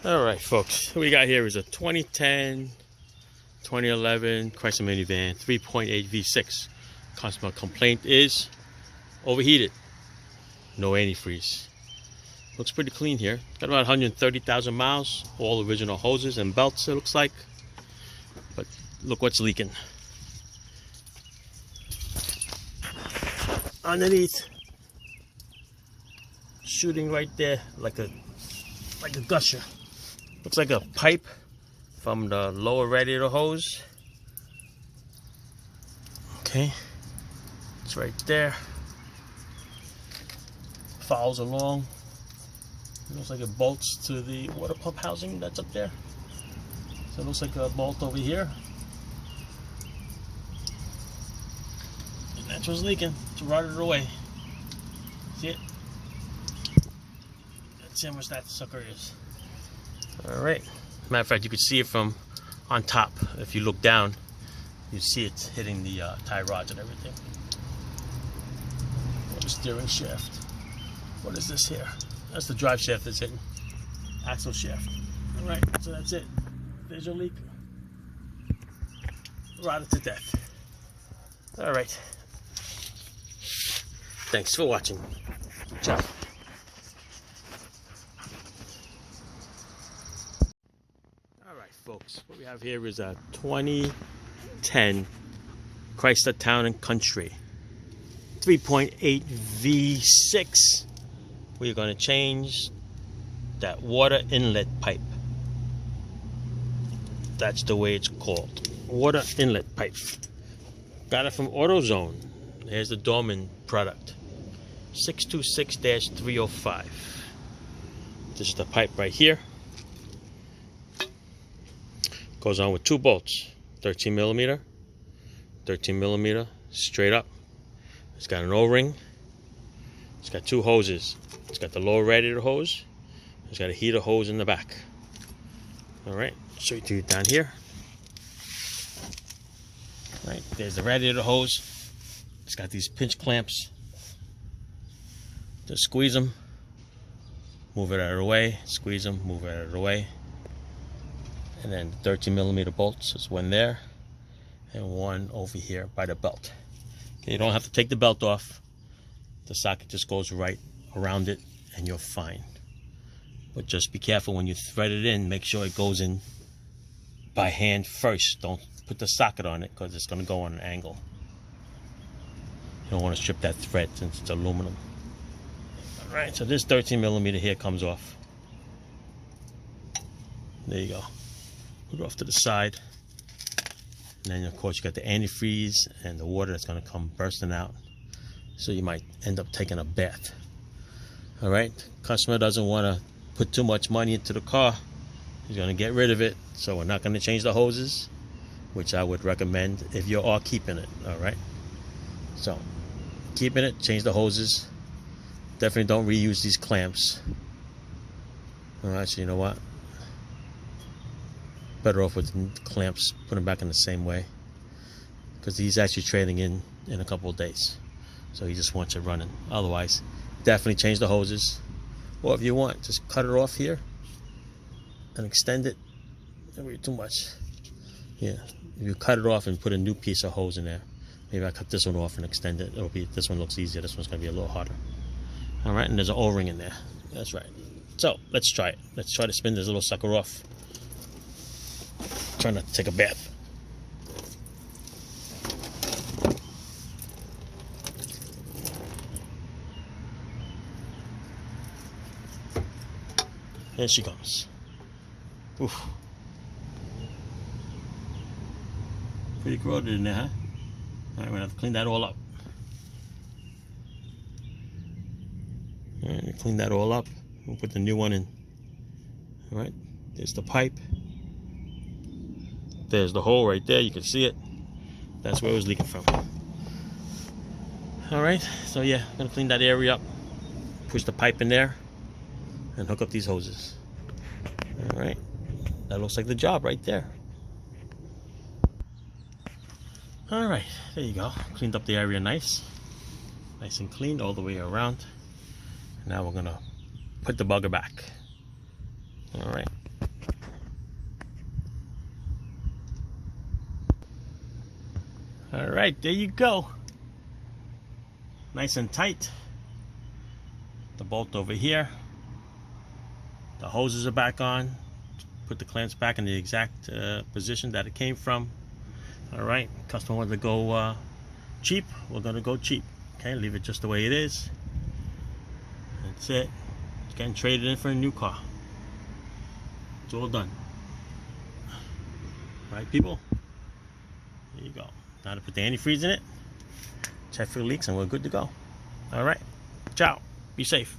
Alright folks, what we got here is a 2010, 2011 Chrysler minivan 3.8 V6. Customer complaint is overheated. No antifreeze. Looks pretty clean here. Got about 130,000 miles. All original hoses and belts it looks like. But look what's leaking. Underneath. Shooting right there like a gusher. Looks like a pipe from the lower radiator hose. Okay, it's right there. Follows along. Looks like it bolts to the water pump housing that's up there. So it looks like a bolt over here. And that's what's leaking. It's rotted away. See it? That's how much that sucker is. Alright. Matter of fact, you could see it from on top. If you look down, you see it hitting the tie rods and everything. The steering shaft. What is this here? That's the drive shaft that's hitting. Axle shaft. Alright, so that's it. There's your leak. Rotted to death. Alright. Thanks for watching. Ciao. Folks, what we have here is a 2010 Chrysler Town & Country 3.8 V6. We're going to change that water inlet pipe. That's the way it's called. Water inlet pipe. Got it from AutoZone. Here's the Dorman product. 626-305. This is the pipe right here. Goes on with two bolts, 13 millimeter, straight up. It's got an O-ring. It's got two hoses. It's got the lower radiator hose. It's got a heater hose in the back. All right, show you down here. All right, there's the radiator hose. It's got these pinch clamps. Just squeeze them, move it out of the way. Squeeze them, move it out of the way. And then 13 millimeter bolts. There's one there and one over here by the belt. Okay, you don't have to take the belt off. The socket just goes right around it and you're fine. But just be careful when you thread it in. Make sure it goes in by hand first. Don't put the socket on it because it's going to go on an angle. You don't want to strip that thread since it's aluminum. Alright, so this 13 millimeter here comes off. There you go. Put it off to the side, and then of course you got the antifreeze and the water that's going to come bursting out, so you might end up taking a bath. All right, customer doesn't want to put too much money into the car. He's going to get rid of it, so we're not going to change the hoses, which I would recommend if you are keeping it. All right, so keeping it, change the hoses. Definitely don't reuse these clamps. All right, so you know what, better off with clamps, put them back in the same way, because he's actually trading in a couple of days, so he just wants it running. Otherwise, definitely change the hoses, or if you want, just cut it off here and extend it. Don't be too much. Yeah, if you cut it off and put a new piece of hose in there. Maybe I cut this one off and extend it. It'll be, this one looks easier, this one's going to be a little harder. All right, and there's an O-ring in there. That's right. So let's try it. Let's try to spin this little sucker off. Try not to take a bath. There she comes. Oof. Pretty corroded in there, huh? All right, we're gonna have to clean that all up. All right, clean that all up. We'll put the new one in. All right, there's the pipe. There's the hole right there, you can see it. That's where it was leaking from. Alright, so yeah, I'm gonna clean that area up, push the pipe in there, and hook up these hoses. Alright, that looks like the job right there. Alright, there you go. Cleaned up the area nice and clean all the way around. Now we're gonna put the bugger back. Alright, All right, there you go. Nice and tight. The bolt over here. The hoses are back on. Put the clamps back in the exact position that it came from. All right, customer wanted to go cheap. We're gonna go cheap. Okay, leave it just the way it is. That's it. It's getting traded in for a new car. It's all done. All right, people. There you go. Now to put the antifreeze in it. Check for leaks, and we're good to go. All right. Ciao. Be safe.